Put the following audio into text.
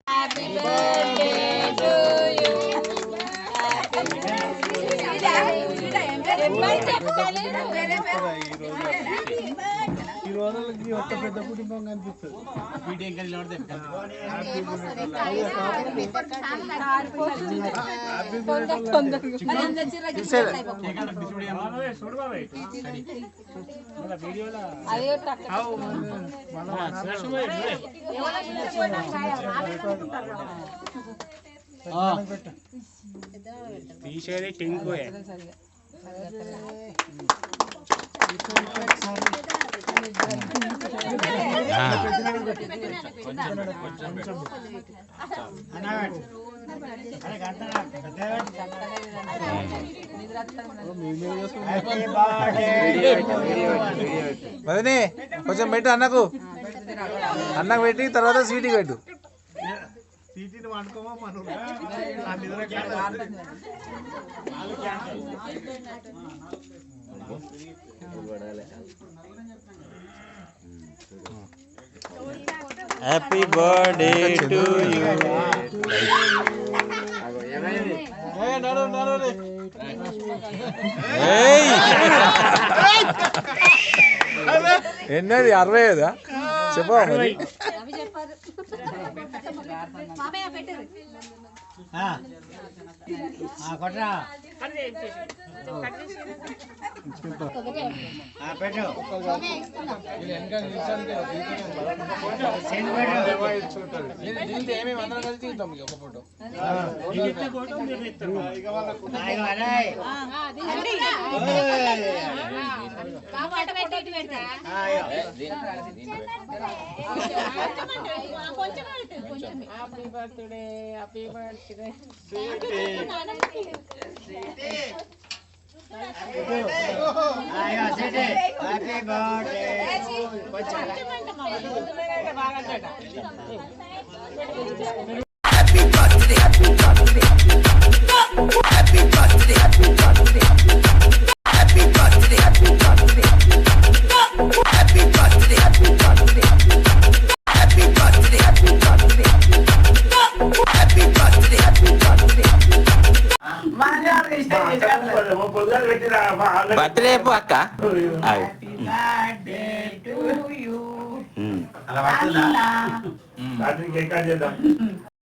Happy birthday to you. ఈ రోజులకి ఒక్క పెద్ద కుటుంబం కనిపిస్తుంది. తీసేది టింకు మదనే కొంచెం పెట్టు అన్నకు పెట్టి తర్వాత స్వీట్కి పెట్టు. సీటీని వండుకోమా మనం హ్యాపీ బర్త్డే టు యూ. ఎన్నది 65 చెప్పవా మరి? ఏమేమి అందరం కలిసి తీద్దాం ఒక photo. Happy birthday happy birthday birthday అక్క అలా